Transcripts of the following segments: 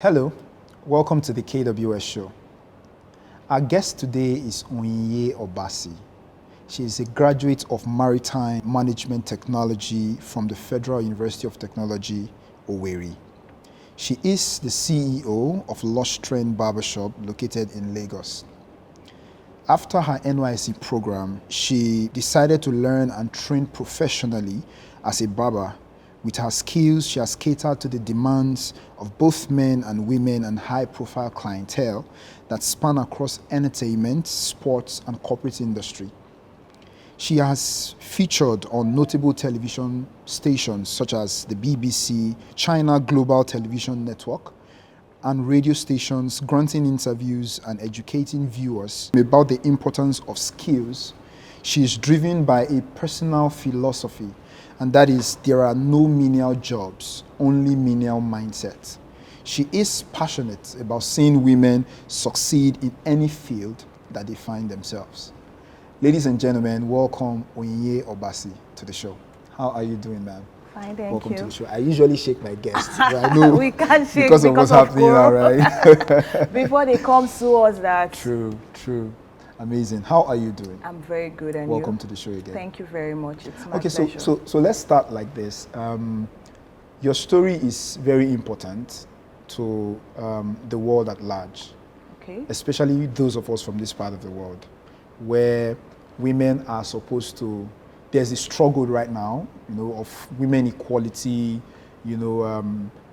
Hello, welcome to the KWS Show. Our guest today is Onyinye Obasi. She is a graduate of Maritime Management Technology from the Federal University of Technology, Owerri. She is the CEO of Lustrendbarber located in Lagos. After her NYSC program, she decided to learn and train professionally as a barber. With her skills, she has catered to the demands of both men and women and high-profile clientele that span across entertainment, sports, and corporate industry. She has featured on notable television stations such as the BBC, China Global Television Network, and radio stations, granting interviews and educating viewers about the importance of skills. She is driven by a personal philosophy, and that is, there are no menial jobs, only menial mindset. She is passionate about seeing women succeed in any field that they find themselves. Ladies and gentlemen, welcome Onyinye Obasi to the show. How are you doing, ma'am? Fine, thank welcome you. to the show. I usually shake my guests, but I know we can't shake because of what's happening now, right? Before they come to us, that. True. Amazing. How are you doing? I'm very good, and welcome you? to the show again. Thank you very much. It's my okay, pleasure. so let's start like this. Your story is very important to the world at large, okay. Especially those of us from this part of the world, where women are supposed to. There's a struggle right now, of women equality,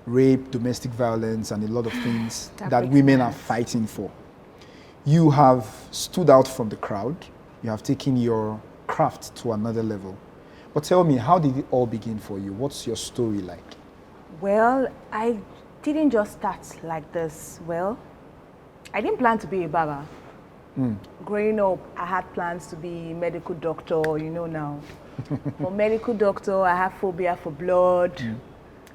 rape, domestic violence, and a lot of things that women are fighting for. You have stood out from the crowd. You have taken your craft to another level. But tell me, how did it all begin for you? What's your story like? Well, I didn't just start like this. Well, I didn't plan to be a barber. Growing up, I had plans to be a medical doctor, now. For medical doctor, I have phobia for blood.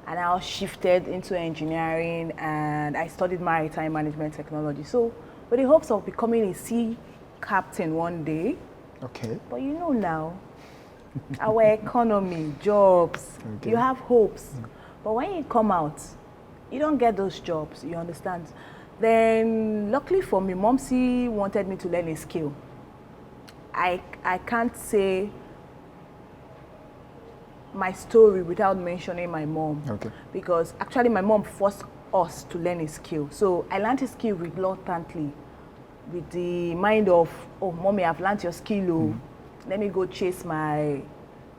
And I was shifted into engineering, and I studied Maritime Management Technology. So, with the hopes of becoming a sea captain one day. Okay. But now, our economy, jobs, okay. You have hopes. But when you come out, you don't get those jobs, you understand? Then, luckily for me, Momsy wanted me to learn a skill. I can't say my story without mentioning my mom. Okay. Because actually my mom forced us to learn a skill. So I learned a skill reluctantly with the mind of, oh, mommy, I've learned your skill. Let me go chase my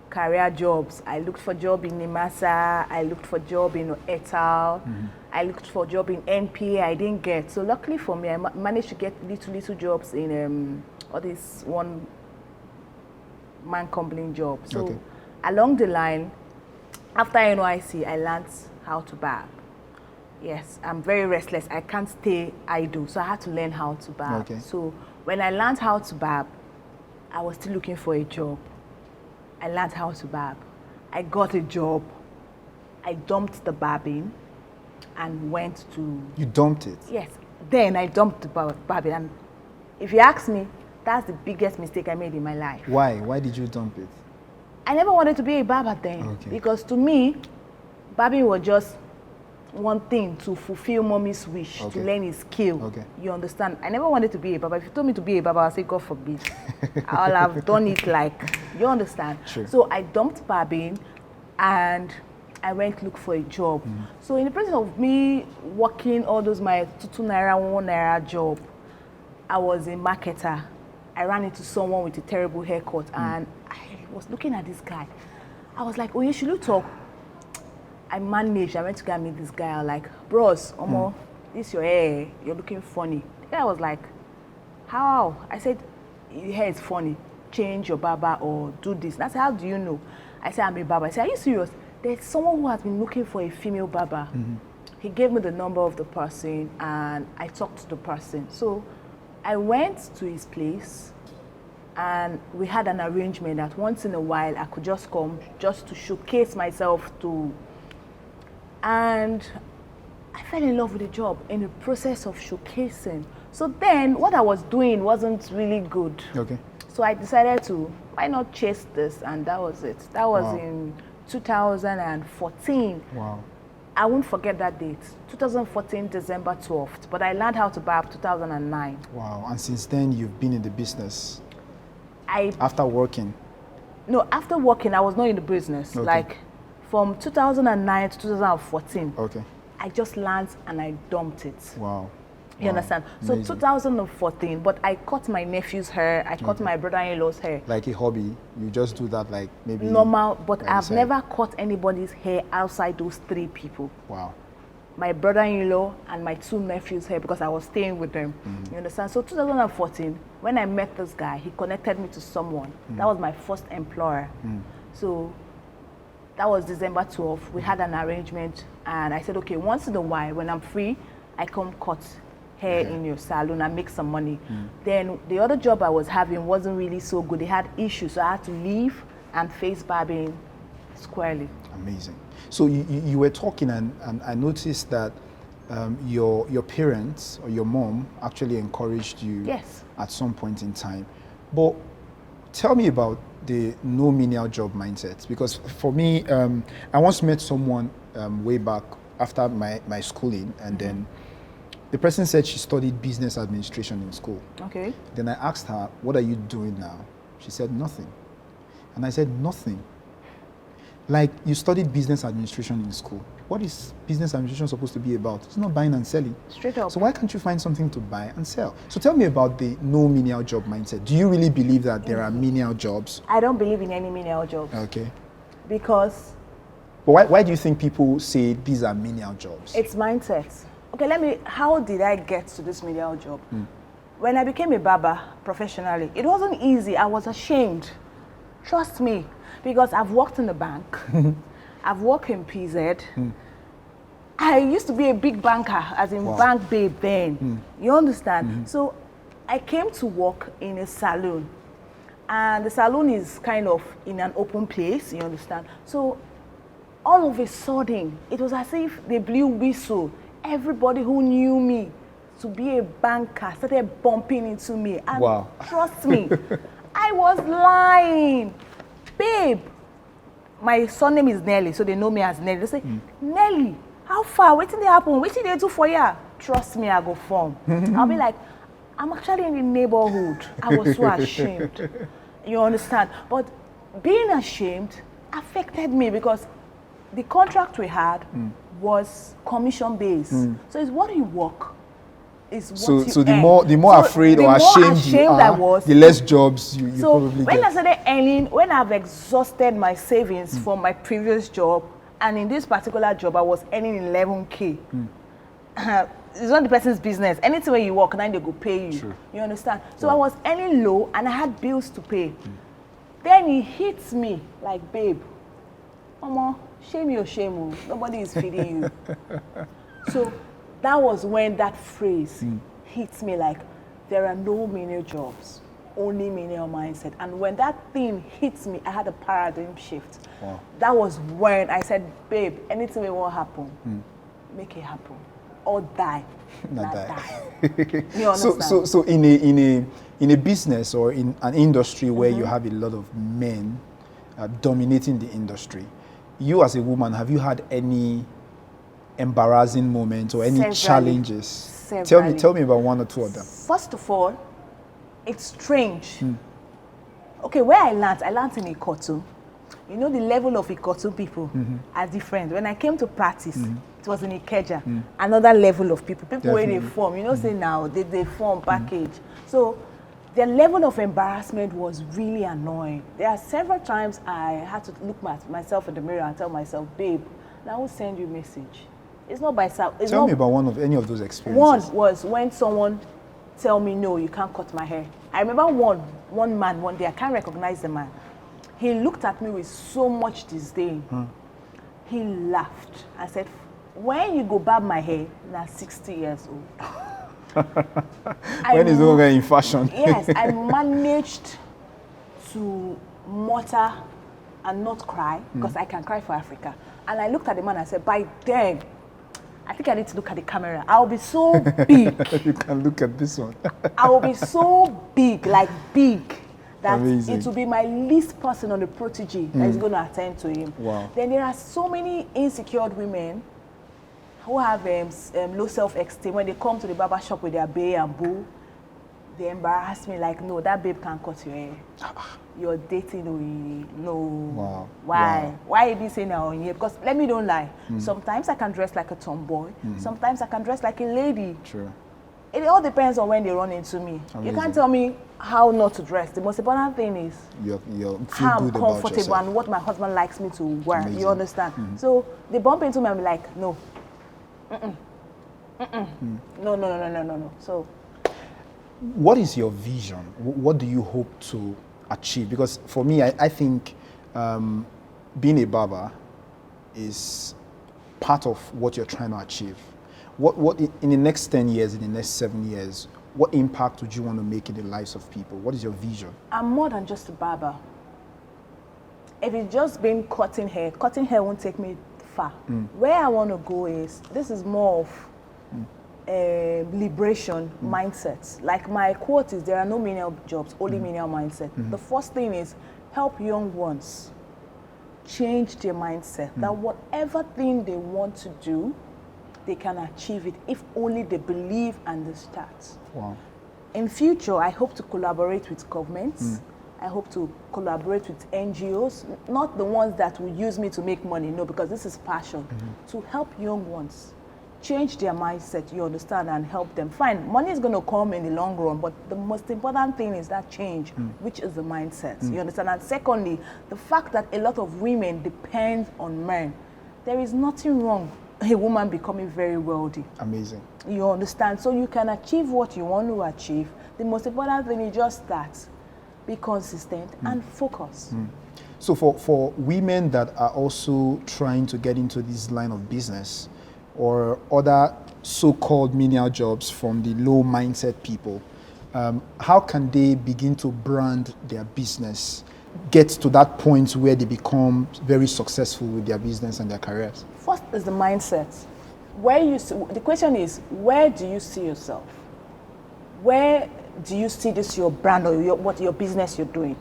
career jobs. I looked for job in Nimasa. I looked for job in Etal. I looked for job in NPA. I didn't get. So luckily for me, I managed to get little jobs in all this one-man company job. So along the line, after NYC, I learned how to barb. Yes, I'm very restless. I can't stay idle, so I had to learn how to barb. Okay. So when I learned how to barb, I was still looking for a job. I learned how to barb. I got a job. I dumped the barbing and went to... You dumped it? Yes. Then I dumped the barbing. And if you ask me, that's the biggest mistake I made in my life. Why? Why did you dump it? I never wanted to be a barber then. Because to me, barbing was just one thing to fulfill mommy's wish, to learn a skill. You understand? I never wanted to be a barber. If you told me to be a barber, I'd say, God forbid. I'll have done it like, you understand? Sure. So I dumped barbing and I went to look for a job. So in the process of me working all those my 2 naira, 1 naira job, I was a marketer. I ran into someone with a terrible haircut and I was looking at this guy. I was like, oh, you should talk. I managed. I went to go and meet this guy. I was like, bros, Omo, this your hair. You're looking funny. The guy was like, how? I said, your hair is funny. Change your barber or do this. I said, how do you know? I said, I'm a barber. I said, are you serious? There's someone who has been looking for a female barber. He gave me the number of the person and I talked to the person. So I went to his place and we had an arrangement that once in a while I could just come just to showcase myself to. And I fell in love with the job in the process of showcasing. So then what I was doing wasn't really good. So I decided to, why not chase this? And that was it. That was in 2014. Wow. I won't forget that date, 2014, December 12th. But I learned how to barb 2009. Wow. And since then, you've been in the business? I After working? No, after working, I was not in the business. Okay. Like, from 2009 to 2014, Okay. I just learned and I dumped it. Wow. You understand? Amazing. So 2014, but I cut my nephew's hair, I cut my brother-in-law's hair. Like a hobby, you just do that like maybe... Normal, but like you I've said. never cut anybody's hair outside those 3 people. Wow. My brother-in-law and my 2 nephews' hair, because I was staying with them. You understand? So 2014, when I met this guy, he connected me to someone. That was my first employer. So that was December 12th. We had an arrangement, and I said, okay, once in a while, when I'm free, I come cut hair in your salon and make some money. Then the other job I was having wasn't really so good. They had issues, so I had to leave and face barbing squarely. Amazing. So you were talking, and I noticed that your parents or your mom actually encouraged you Yes. at some point in time. But tell me about the no menial job mindset, because for me, I once met someone way back after my schooling, and then the person said she studied business administration in school. Okay. Then I asked her, what are you doing now? She said, nothing. And I said, nothing? Like, you studied business administration in school. What is business administration supposed to be about? It's not buying and selling. Straight up. So why can't you find something to buy and sell? So tell me about the no menial job mindset. Do you really believe that there are menial jobs? I don't believe in any menial jobs. Okay. Because But why do you think people say these are menial jobs? it's mindset. Okay, how did I get to this menial job? When I became a barber professionally, it wasn't easy. I was ashamed. Trust me, because I've worked in the bank. I've worked in PZ. I used to be a big banker, as in bank babe then. You understand? So I came to work in a salon. And the salon is kind of in an open place, you understand? So all of a sudden, it was as if they blew whistle. Everybody who knew me to be a banker started bumping into me. And trust me, I was lying. Babe, my surname is Nelly, so they know me as Nelly. They say, Nelly, how far? What did they happen? What did they do for you? Trust me, I go form. I'll be like, I'm actually in the neighborhood. I was so ashamed. You understand? But being ashamed affected me because the contract we had was commission based. So it's what you work. Is what you so the earn. more afraid or ashamed you are, I was, the less jobs you so probably when get. I started earning, when I've exhausted my savings from my previous job, and in this particular job I was earning 11K. It's not the person's business. Anything where you work, now they go pay you. Sure. You understand? So I was earning low and I had bills to pay. Then he hits me like, babe, Mama, shame you, shame you. Nobody is feeding you. So that was when that phrase hits me like, there are no menial jobs, only menial mindset. And when that thing hits me, I had a paradigm shift. Wow. That was when I said, babe, anything that will happen, make it happen. Or die. Not die. You understand? So in a business or in an industry where you have a lot of men dominating the industry, you as a woman, have you had any embarrassing moments or any challenges? Severally. Tell me about one or two of them. First of all, it's strange. Okay, where I learned in Ikotu. You know, the level of Ikotu people are different. When I came to practice, it was in Ikeja, another level of people where they form. You know, say now, they form package. So the level of embarrassment was really annoying. There are several times I had to look at myself in the mirror and tell myself, babe, I will send you a message. It's not by self. Tell me about any of those experiences. One was when someone tell me, no, you can't cut my hair. I remember one man, one day, I can't recognize the man. He looked at me with so much disdain. He laughed. I said, when you go barb my hair, now 60 years old. When is no longer in fashion. Yes, I managed to mutter and not cry, because I can cry for Africa. And I looked at the man and I said, by then, I think I need to look at the camera. I'll be so big. You can look at this one. I will be so big, like big, that Amazing. it will be my least person on the protege that is going to attend to him. Wow. Then there are so many insecure women who have low self-esteem, when they come to the barber shop with their bae and boo, they embarrass me like, no, that babe can't cut your hair. You're dating Onyinye. No. Wow. Why? Wow. Why are you saying that Onyinye? Because let me don't lie. Sometimes I can dress like a tomboy. Sometimes I can dress like a lady. True. It all depends on when they run into me. Amazing. You can't tell me how not to dress. The most important thing is You're how I'm good about comfortable yourself. and what my husband likes me to wear. Amazing. You understand? So they bump into me and be like, no. No. So What is your vision? What do you hope to achieve? Because for me, I think being a barber is part of what you're trying to achieve. What in the next 10 years, in the next 7 years, what impact would you want to make in the lives of people? What is your vision? I'm more than just a barber. If it's just been cutting hair won't take me far. Where I want to go is, this is more of liberation mindset. Like my quote is, there are no menial jobs, only menial mindset. The first thing is help young ones change their mindset that whatever thing they want to do, they can achieve it if only they believe and they start. Wow. In future, I hope to collaborate with governments. I hope to collaborate with NGOs, not the ones that will use me to make money, no, because this is passion, to help young ones change their mindset, you understand, and help them. Fine, money is going to come in the long run, but the most important thing is that change, which is the mindset, you understand. And secondly, the fact that a lot of women depend on men. There is nothing wrong a woman becoming very wealthy. Amazing. You understand? So you can achieve what you want to achieve. The most important thing is just start, be consistent, and focus. So for women that are also trying to get into this line of business or other so-called menial jobs from the low mindset people, how can they begin to brand their business, get to that point where they become very successful with their business and their careers? First is the mindset. The question is, where do you see yourself? Where do you see this your brand or your business you're doing?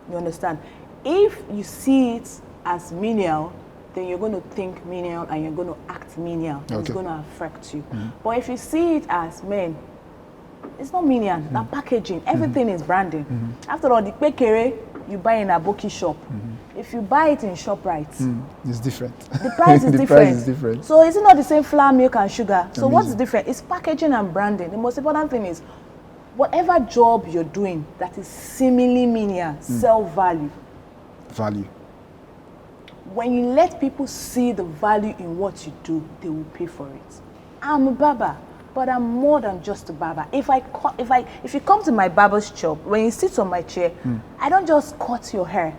You understand? If you see it as menial, then you're going to think menial and you're going to act menial. And it's going to affect you. But if you see it as men, it's not menial, that packaging, everything is branding. After all, the pekere you buy in a bookie shop, if you buy it in ShopRite, it's different. The price is the different. Price is different. So it's not the same flour, milk, and sugar. So Amazing. what's different? It's packaging and branding. The most important thing is, whatever job you're doing that is seemingly menial, sell value. Value. When you let people see the value in what you do, they will pay for it. I'm a barber, but I'm more than just a barber. If you come to my barber's shop, when you sit on my chair, I don't just cut your hair.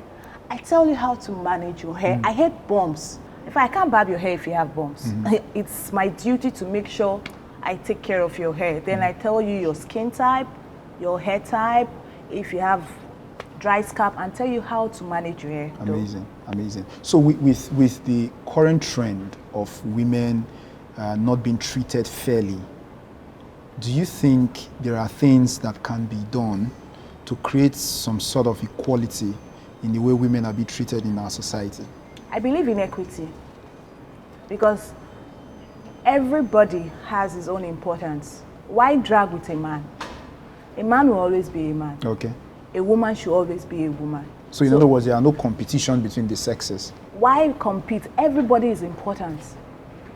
I tell you how to manage your hair. I hate bumps. I can't barb your hair if you have bumps. It's my duty to make sure I take care of your hair. Then I tell you your skin type, your hair type, if you have dry scalp, and tell you how to manage your hair. Amazing, amazing. So with the current trend of women not being treated fairly, do you think there are things that can be done to create some sort of equality in the way women are being treated in our society? I believe in equity because everybody has his own importance. Why drag with a man? A man will always be a man. Okay. A woman should always be a woman. So in other words, there are no competition between the sexes. Why compete? Everybody is important.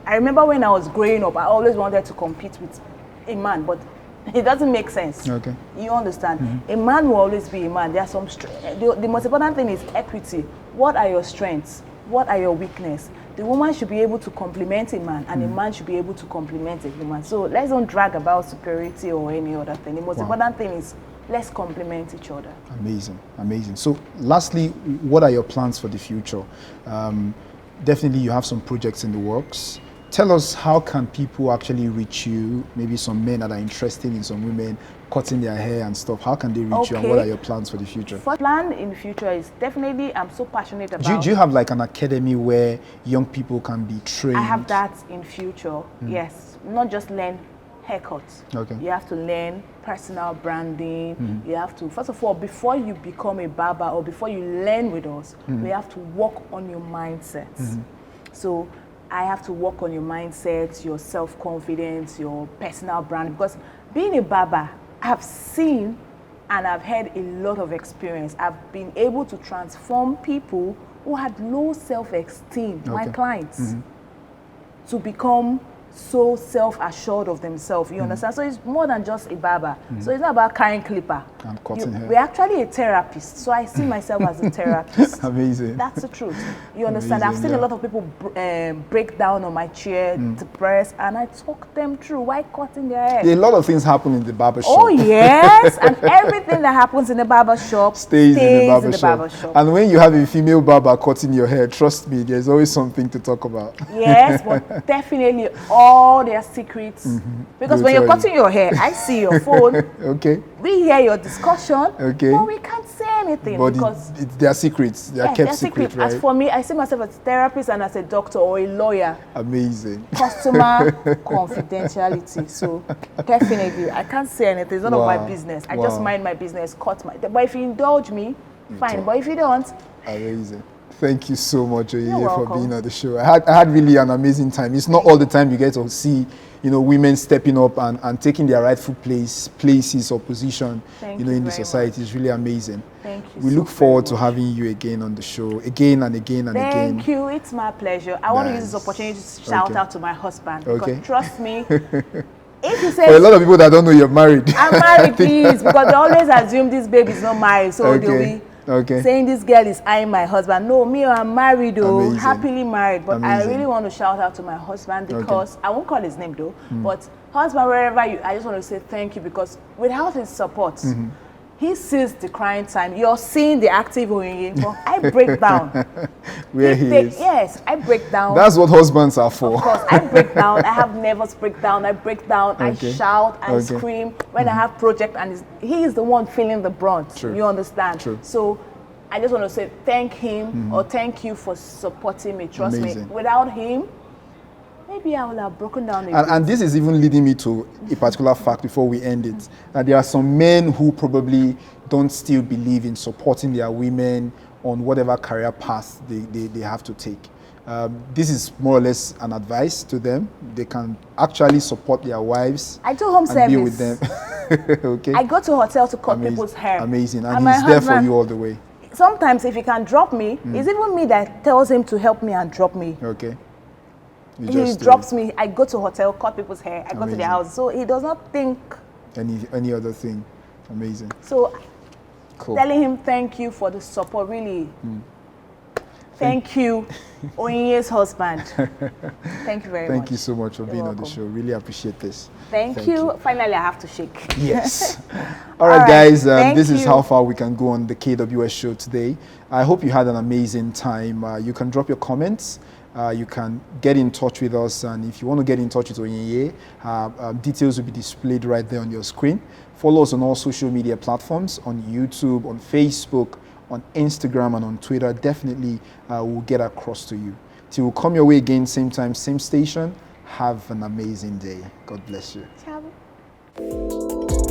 I remember when I was growing up, I always wanted to compete with a man, but it doesn't make sense. Okay. You understand? A man will always be a man. There are some the most important thing is equity. What are your strengths? What are your weaknesses? The woman should be able to complement a man, and a man should be able to complement a woman. So let's don't drag about superiority or any other thing. The most important thing is let's complement each other. Amazing, amazing. So lastly, what are your plans for the future? Definitely you have some projects in the works. Tell us, how can people actually reach you? Maybe some men that are interested in some women cutting their hair and stuff. How can they reach you, and what are your plans for the future? First plan in the future is definitely, I'm so passionate about. Do you have like an academy where young people can be trained? I have that in future, yes. Not just learn haircuts. Okay. You have to learn personal branding. You have to, first of all, before you become a barber or before you learn with us, we have to work on your mindset. So I have to work on your mindset, your self-confidence, your personal brand. Because being a barber, I've seen and I've had a lot of experience. I've been able to transform people who had low self-esteem, my clients, to become so self-assured of themselves. You understand? So it's more than just a barber. So it's not about carrying clipper. I'm cutting hair. We're actually a therapist. So I see myself as a therapist. Amazing. That's the truth. You understand? Amazing, I've seen a lot of people break down on my chair, depressed, and I talk them through. Why cutting their hair? Yeah, a lot of things happen in the barber shop. Oh yes, and everything that happens in the barber shop stays in the barber shop. shop. And when you have a female barber cutting your hair, trust me, there's always something to talk about. Yes, but definitely all their secrets. Because They'll when you're tell cutting your hair, I see your phone. Okay. We hear your discussion, Okay. but we can't say anything But because it's their secrets. They are yes, kept they're secret, right? As for me, I see myself as a therapist and as a doctor or a lawyer. Amazing. Customer confidentiality. So definitely, I can't say anything. It's none of my business. I just mind my business, cut my. But if you indulge me, fine. But if you don't, amazing. Thank you so much, You're Onyinye, for welcome. being on the show. I had really an amazing time. It's not all the time you get to see, women stepping up and taking their rightful places or position, Thank in you the very society. It's really amazing. Thank you. We so look forward very to much. having you again on the show, again and again and again. Thank you. It's my pleasure. I want to use this Nice. opportunity to shout Okay. out to my husband. Okay. Because trust me, if you For a say lot of people that don't know you're married. I'm married, please, because they always assume this baby is not married, so they'll be saying this girl is eyeing my husband. No, me, I'm married, though, Amazing. happily married. But I Amazing. really want to shout out to my husband because I won't call his name though. But husband, wherever you, I just want to say thank you because without his support, he sees the crying time. You're seeing the active Onyinye, but I break down. Where he is. Yes, I break down. That's what husbands are for. Of course, I break down. I have nervous breakdown. I break down. Okay. I shout. I Okay. scream when I have project, and he is the one feeling the brunt. True. You understand? True. So I just want to say thank him or thank you for supporting me. Trust Amazing. me. Without him, maybe I would have broken down. And this is even leading me to a particular fact before we end it. That there are some men who probably don't still believe in supporting their women on whatever career path they have to take. This is more or less an advice to them. They can actually support their wives. I do home and service. be with them. Okay. I go to hotel to cut Amazing. people's hair. Amazing. And And my he's there for husband- you all the way. Sometimes if he can drop me, it's even me that tells him to help me and drop me. Okay. You He just do drops me. I go to hotel, cut people's hair. I go to Amazing. their house. So he does not think. any other thing. Amazing. So Cool. telling him thank you for the support, really. Thank you, Onyinye's husband. Thank you very much. Thank you so much for being on the welcome. show. Really appreciate this. Thank you. Finally, I have to shake. Yes. All right, right. guys. Thank This is you. how far we can go on the KWS show today. I hope you had an amazing time. You can drop your comments. You can get in touch with us. And if you want to get in touch with Onyinye, details will be displayed right there on your screen. Follow us on all social media platforms, on YouTube, on Facebook, on Instagram, and on Twitter. Definitely we'll get across to you. Till we'll come your way again, same time, same station. Have an amazing day. God bless you. Ciao.